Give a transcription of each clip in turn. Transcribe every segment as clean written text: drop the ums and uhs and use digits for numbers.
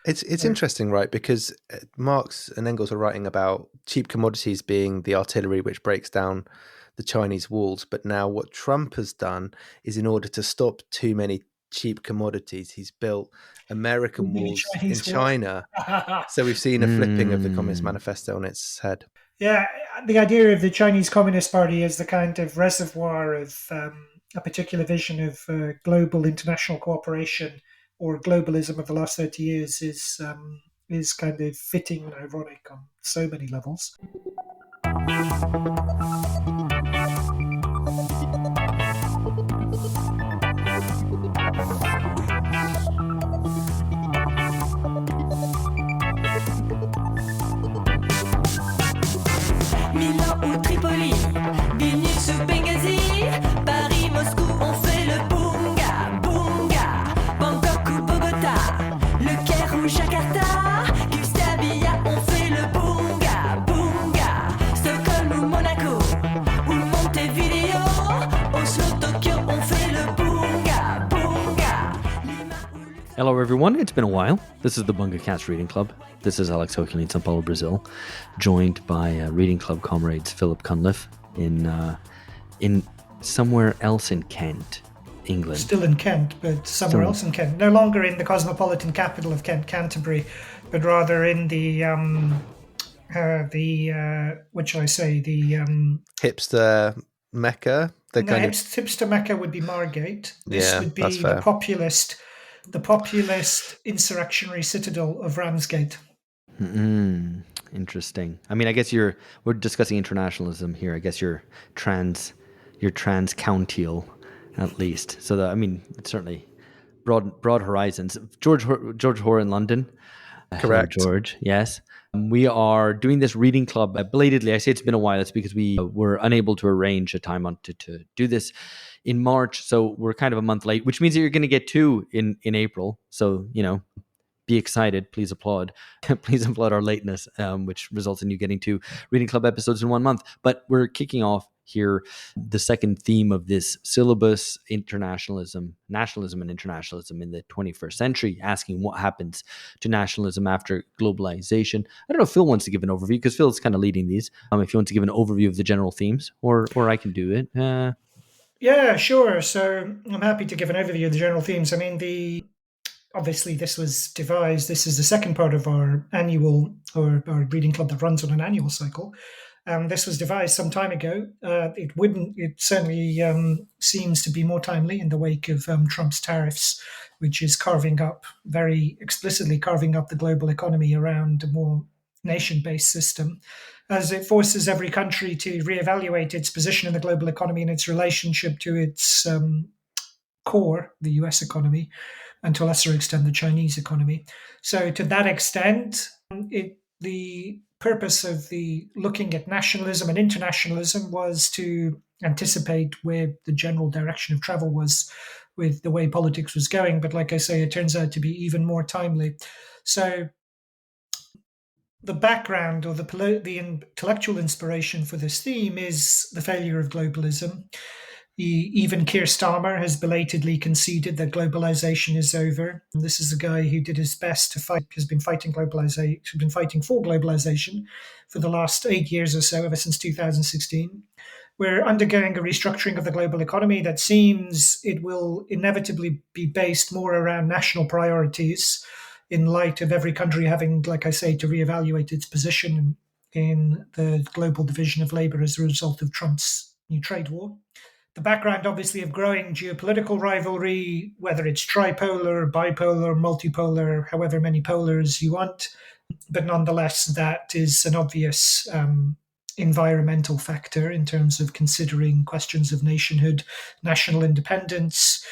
It's interesting, right? Because Marx and Engels are writing about cheap commodities being the artillery which breaks down the Chinese walls. But now what Trump has done is, in order to stop too many cheap commodities, he's built American The walls in Chinese wall. China. So we've seen a flipping of the Communist Mm. Manifesto on its head. Yeah, the idea of the Chinese Communist Party as the kind of reservoir of a particular vision of global international cooperation or globalism of the last 30 years is kind of fitting and ironic on so many levels. Milan ou Tripoli, Vilnius ou Benghazi, Paris, Moscou, on fait le bunga, bunga, Bangkok ou Bogota, Le Caire ou Jakarta, Gustabia, on fait le bunga, bunga, Stockholm ou Monaco, ou Montevideo, Oslo, Tokyo, on fait le bunga, bunga, Lima ou Luxembourg. Hello, everyone. It's been a while. This is the Bunga Cats Reading Club. This is Alex Hochuli in São Paulo, Brazil, joined by Reading Club comrades Philip Cunliffe in somewhere else in Kent, England. Still in Kent, but somewhere else in Kent. No longer in the cosmopolitan capital of Kent, Canterbury, but rather in the what shall I say? The Hipster Mecca. The no, kind of hipster Mecca would be Margate. This Yeah, would that's be fair. the populist insurrectionary citadel of Ramsgate. Interesting. I mean, I guess we're discussing internationalism here. I guess you're trans-countial, at least. So that, I mean, it's certainly broad horizons. George Hoare in London. Hello, Correct. George. Yes. We are doing this reading club belatedly. I say it's been a while. It's because we were unable to arrange a time to do this in March. So we're kind of a month late, which means that you're going to get two in April. So, be excited. Please applaud. Please applaud our lateness, which results in you getting two reading club episodes in 1 month. But we're kicking off here the second theme of this syllabus: internationalism, nationalism and internationalism in the 21st century, asking what happens to nationalism after globalization. I don't know if Phil wants to give an overview, because Phil's kind of leading these. If you want to give an overview of the general themes, or I can do it. Yeah, sure. So I'm happy to give an overview of the general themes. I mean, obviously this was devised. This is the second part of our annual or our reading club that runs on an annual cycle. This was devised some time ago. It certainly seems to be more timely in the wake of Trump's tariffs, which is very explicitly carving up the global economy around a more nation-based system, as it forces every country to reevaluate its position in the global economy and its relationship to its core, the US economy, and to a lesser extent, the Chinese economy. So, to that extent, the purpose of the looking at nationalism and internationalism was to anticipate where the general direction of travel was with the way politics was going. But like I say, it turns out to be even more timely. So, the background or the intellectual inspiration for this theme is the failure of globalism. Even Keir Starmer has belatedly conceded that globalization is over. And this is a guy who did his best to fight, has been fighting globalization, has been fighting for globalization for the last 8 years or so, ever since 2016. We're undergoing a restructuring of the global economy that seems it will inevitably be based more around national priorities in light of every country having, like I say, to reevaluate its position in the global division of labor as a result of Trump's new trade war. The background, obviously, of growing geopolitical rivalry, whether it's tripolar, bipolar, multipolar, however many polars you want. But nonetheless, that is an obvious environmental factor in terms of considering questions of nationhood, national independence,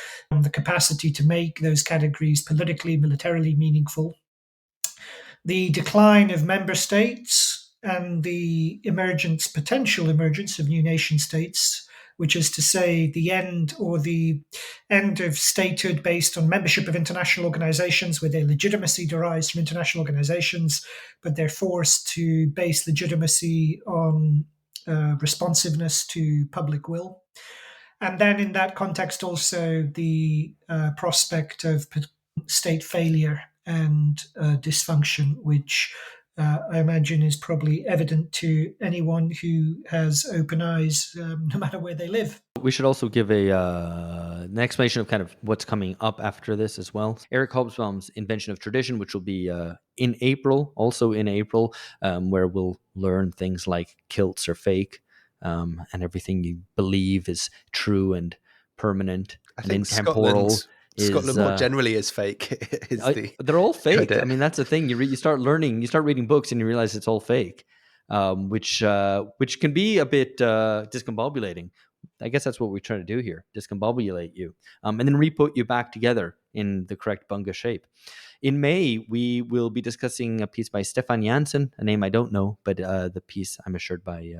the capacity to make those categories politically, militarily meaningful. The decline of member states and the potential emergence of new nation states, which is to say the end of statehood based on membership of international organizations, where their legitimacy derives from international organizations, but they're forced to base legitimacy on responsiveness to public will. And then in that context, also the prospect of state failure and dysfunction, which I imagine is probably evident to anyone who has open eyes, no matter where they live. We should also give an explanation of kind of what's coming up after this as well. Eric Hobsbawm's Invention of Tradition, which will be in April, where we'll learn things like kilts are fake, and everything you believe is true and permanent I and think intemporal. Scotland more generally is fake. They're all fake. credit. I mean, that's the thing. You start reading books, and you realize it's all fake, which can be a bit discombobulating. I guess that's what we're trying to do here: discombobulate you, and then re-put you back together in the correct bunga shape. In May, we will be discussing a piece by Stefan Janssen, a name I don't know, but the piece I'm assured by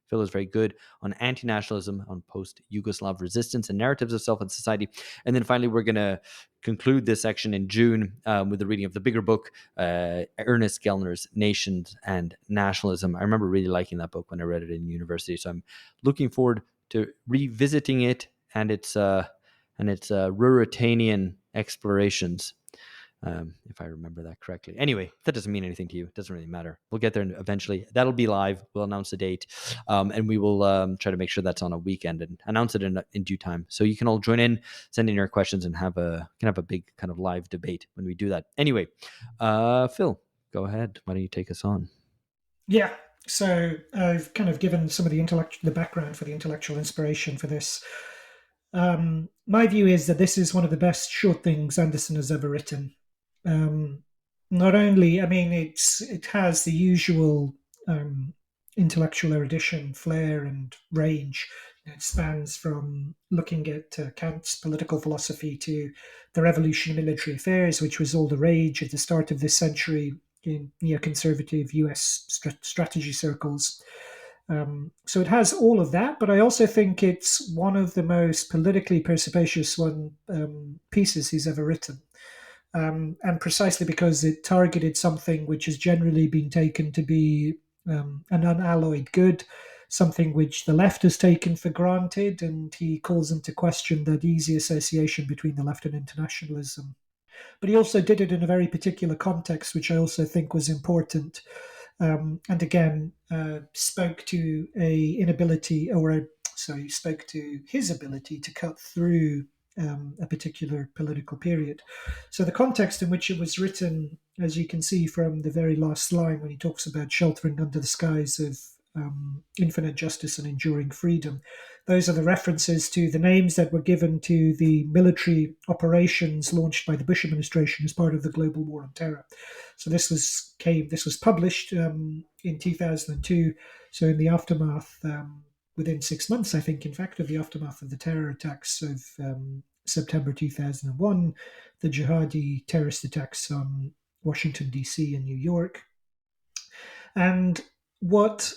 Phil is very good, on anti-nationalism, on post-Yugoslav resistance and narratives of self and society. And then finally, we're going to conclude this section in June with the reading of the bigger book, Ernest Gellner's Nations and Nationalism. I remember really liking that book when I read it in university, so I'm looking forward to revisiting it and its Ruritanian explorations. If I remember that correctly. Anyway, that doesn't mean anything to you. It doesn't really matter. We'll get there eventually. That'll be live. We'll announce the date, and we will try to make sure that's on a weekend and announce it in due time. So you can all join in, send in your questions, and have a big kind of live debate when we do that. Anyway, Phil, go ahead. Why don't you take us on? Yeah. So I've kind of given some of the background for the intellectual inspiration for this. My view is that this is one of the best short things Anderson has ever written. Not only, I mean, it has the usual intellectual erudition, flair, and range. It spans from looking at Kant's political philosophy to the revolution in military affairs, which was all the rage at the start of this century in neoconservative US strategy circles. So it has all of that, but I also think it's one of the most politically perspicacious pieces he's ever written. And precisely because it targeted something which has generally been taken to be an unalloyed good, something which the left has taken for granted, and he calls into question that easy association between the left and internationalism. But he also did it in a very particular context, which I also think was important. And again, spoke to spoke to his ability to cut through a particular political period. So the context in which it was written, as you can see from the very last line, when he talks about sheltering under the skies of infinite justice and enduring freedom, those are the references to the names that were given to the military operations launched by the Bush administration as part of the global war on terror. So this was published in 2002. So in the aftermath, within 6 months, I think, in fact, of the aftermath of the terror attacks of September 2001, the jihadi terrorist attacks on Washington, D.C. and New York. And what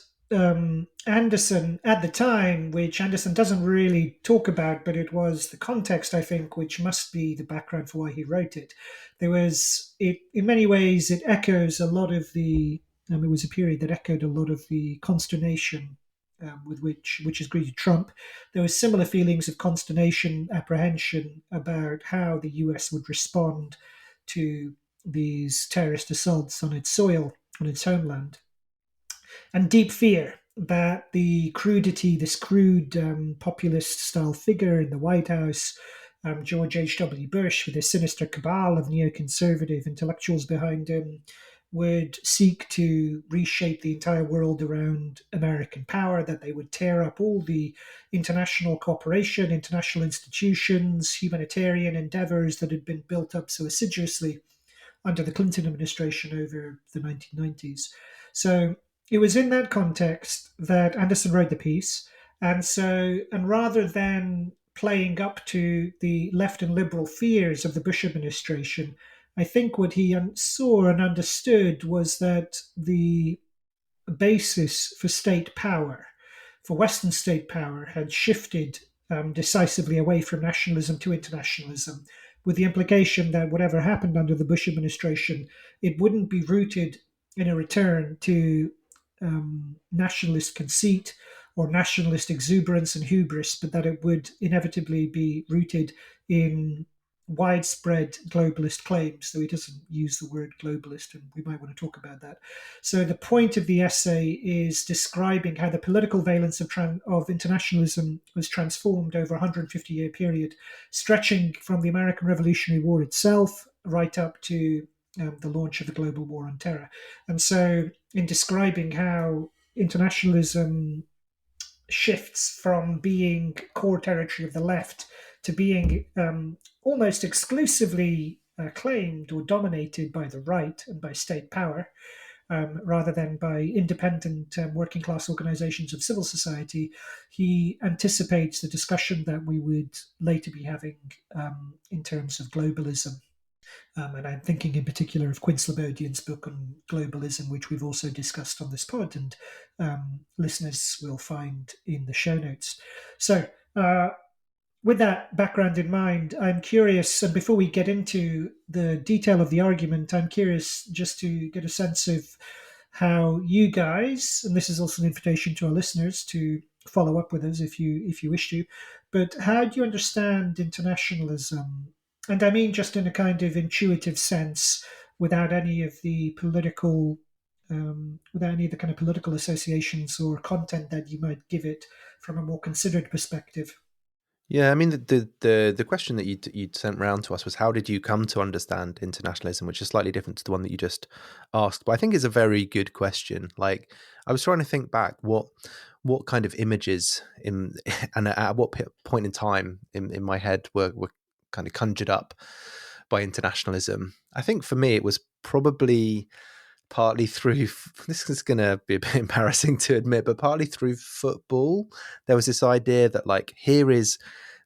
Anderson, at the time, which Anderson doesn't really talk about, but it was the context, I think, which must be the background for why he wrote it. In many ways, it echoes a lot of it was a period that echoed a lot of the consternation with which has greeted Trump. There were similar feelings of consternation, apprehension about how the US would respond to these terrorist assaults on its soil, on its homeland, and deep fear that this crude populist-style figure in the White House, George H.W. Bush, with a sinister cabal of neoconservative intellectuals behind him, would seek to reshape the entire world around American power, that they would tear up all the international cooperation, international institutions, humanitarian endeavors that had been built up so assiduously under the Clinton administration over the 1990s. So it was in that context that Anderson wrote the piece. And rather than playing up to the left and liberal fears of the Bush administration, I think what he saw and understood was that the basis for state power, for Western state power, had shifted decisively away from nationalism to internationalism, with the implication that whatever happened under the Bush administration, it wouldn't be rooted in a return to nationalist conceit or nationalist exuberance and hubris, but that it would inevitably be rooted in widespread globalist claims, though he doesn't use the word globalist, and we might want to talk about that. So the point of the essay is describing how the political valence of internationalism was transformed over a 150-year period, stretching from the American Revolutionary War itself right up to the launch of the global war on terror. And so in describing how internationalism shifts from being core territory of the left to being almost exclusively claimed or dominated by the right and by state power, rather than by independent working class organizations of civil society, he anticipates the discussion that we would later be having in terms of globalism. And I'm thinking in particular of Quinn Slobodian's book on globalism, which we've also discussed on this pod, and listeners will find in the show notes. So, with that background in mind, I'm curious, and before we get into the detail of the argument, I'm curious just to get a sense of how you guys, and this is also an invitation to our listeners to follow up with us if you wish to, but how do you understand internationalism? And I mean just in a kind of intuitive sense, without any of the political, without any of the kind of political associations or content that you might give it from a more considered perspective. Yeah, I mean the question that you'd sent round to us was how did you come to understand internationalism, which is slightly different to the one that you just asked. But I think it's a very good question. Like I was trying to think back what kind of images in and at what point in time in my head were kind of conjured up by internationalism. I think for me it was probably partly through this is going to be a bit embarrassing to admit, but partly through football. There was this idea that like here is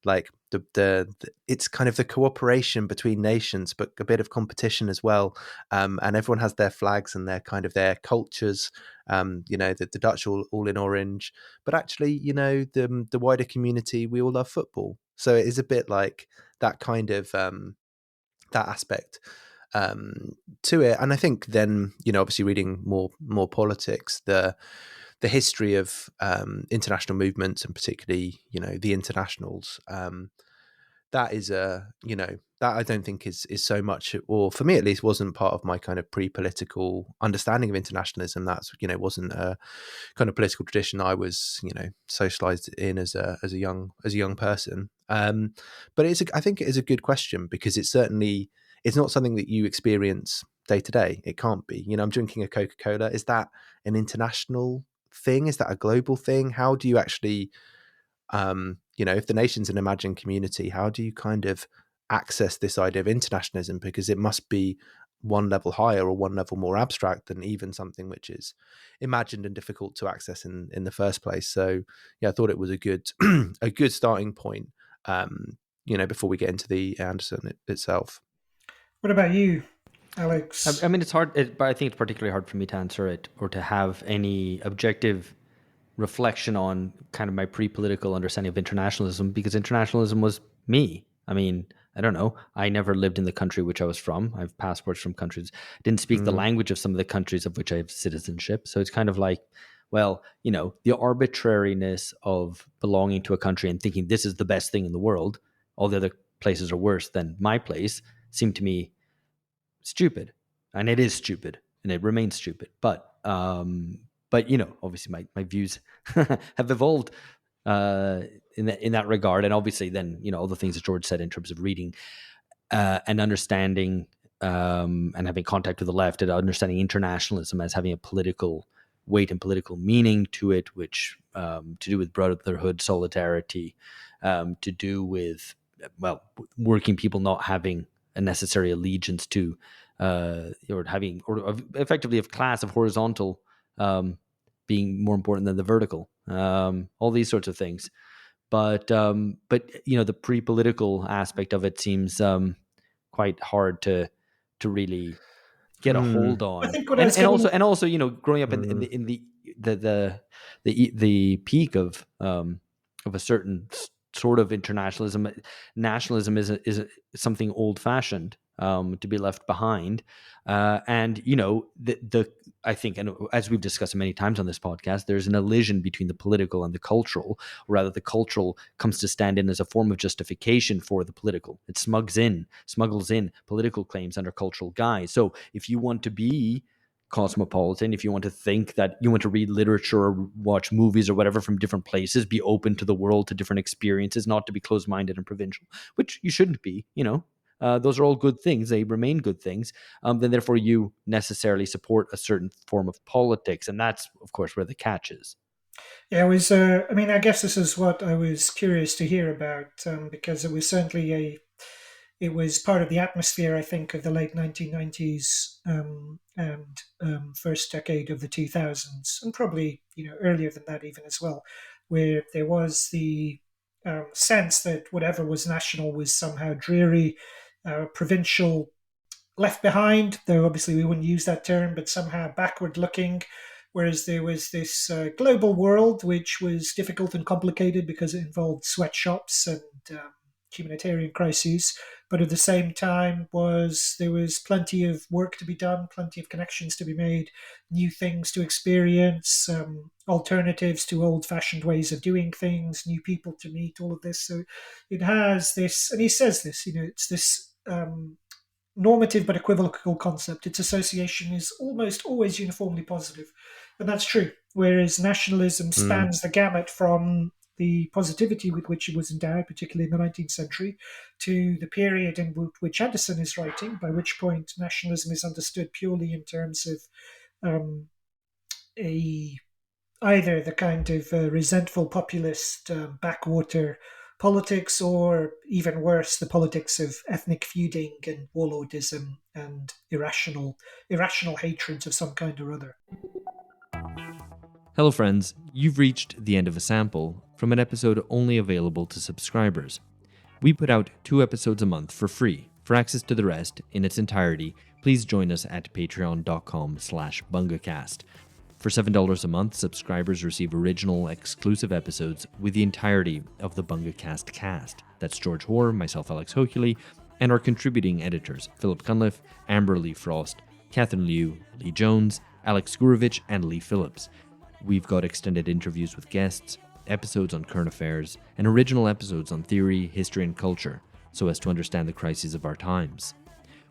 like the it's kind of the cooperation between nations, but a bit of competition as well, and everyone has their flags and their kind of their cultures. The Dutch all in orange, but actually, the wider community, we all love football. So it is a bit like that kind of that aspect to it. And I think then, obviously reading more politics, the history of international movements, and particularly, the internationals, that is that I don't think is so much, or for me at least, wasn't part of my kind of pre-political understanding of internationalism. That's wasn't a kind of political tradition I was socialized in as a young person. But I think it is a good question, because it's not something that you experience day to day. It can't be. I'm drinking a Coca-Cola. Is that an international thing? Is that a global thing? How do you actually if the nation's an imagined community, how do you kind of access this idea of internationalism? Because it must be one level higher or one level more abstract than even something which is imagined and difficult to access in the first place. So yeah, I thought it was a good a good starting point, before we get into the Anderson itself. What about you, Alex? I mean, it's hard, but I think it's particularly hard for me to answer it or to have any objective reflection on kind of my pre-political understanding of internationalism, because internationalism was me. I mean, I don't know. I never lived in the country which I was from. I have passports from countries. Didn't speak the language of some of the countries of which I have citizenship. So it's kind of like, well, the arbitrariness of belonging to a country and thinking this is the best thing in the world, all the other places are worse than my place, seemed to me stupid. And it is stupid, and it remains stupid. But obviously my views have evolved in that regard, and obviously then all the things that George said in terms of reading and understanding and having contact with the left, and understanding internationalism as having a political weight and political meaning to it, which to do with brotherhood, solidarity, to do with working people not having a necessary allegiance to or effectively of class, of horizontal being more important than the vertical, all these sorts of things. But the pre-political aspect of it seems quite hard to really get a hold on. I think what I was And also growing up in the peak of a certain sort of internationalism, nationalism is something old-fashioned. to be left behind. And I think, and as we've discussed many times on this podcast, there's an elision between the political and the cultural. Or rather, the cultural comes to stand in as a form of justification for the political. It smuggles in political claims under cultural guise. So if you want to be cosmopolitan, if you want to think that you want to read literature or watch movies or whatever from different places, be open to the world, to different experiences, not to be closed-minded and provincial, which you shouldn't be, those are all good things. They remain good things. Then therefore you necessarily support a certain form of politics. And that's, of course, where the catch is. Yeah, I guess this is what I was curious to hear about, because it was certainly it was part of the atmosphere, I think, of the late 1990s and first decade of the 2000s, and probably earlier than that even as well, where there was the sense that whatever was national was somehow dreary, provincial, left behind, though obviously we wouldn't use that term, but somehow backward looking. Whereas there was this global world which was difficult and complicated because it involved sweatshops and humanitarian crises, but at the same time there was plenty of work to be done, plenty of connections to be made, new things to experience, alternatives to old-fashioned ways of doing things, new people to meet, all of this. So it has this, and he says this, it's this normative but equivocal concept. Its association is almost always uniformly positive, and that's true. Whereas nationalism spans the gamut from the positivity with which it was endowed, particularly in the 19th century, to the period in which Anderson is writing, by which point nationalism is understood purely in terms of either the kind of resentful populist backwater politics, or even worse, the politics of ethnic feuding and warlordism and irrational hatreds of some kind or other. Hello friends, you've reached the end of a sample from an episode only available to subscribers. We put out 2 episodes a month for free. For access to the rest in its entirety, please join us at patreon.com/bungacast. For $7 a month, subscribers receive original, exclusive episodes with the entirety of the BungaCast cast. That's George Hoare, myself, Alex Hochuli, and our contributing editors, Philip Cunliffe, Amber Lee Frost, Catherine Liu, Lee Jones, Alex Gurevich, and Lee Phillips. We've got extended interviews with guests, episodes on current affairs, and original episodes on theory, history, and culture, so as to understand the crises of our times.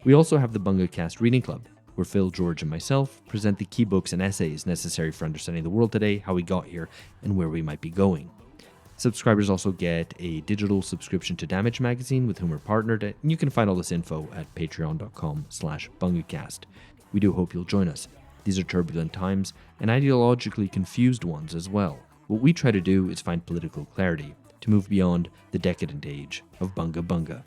We also have the BungaCast Reading Club, where Phil, George, and myself present the key books and essays necessary for understanding the world today, how we got here, and where we might be going. Subscribers also get a digital subscription to Damage Magazine, with whom we're partnered, and you can find all this info at patreon.com/bungacast. We do hope you'll join us. These are turbulent times, and ideologically confused ones as well. What we try to do is find political clarity, to move beyond the decadent age of Bunga Bunga.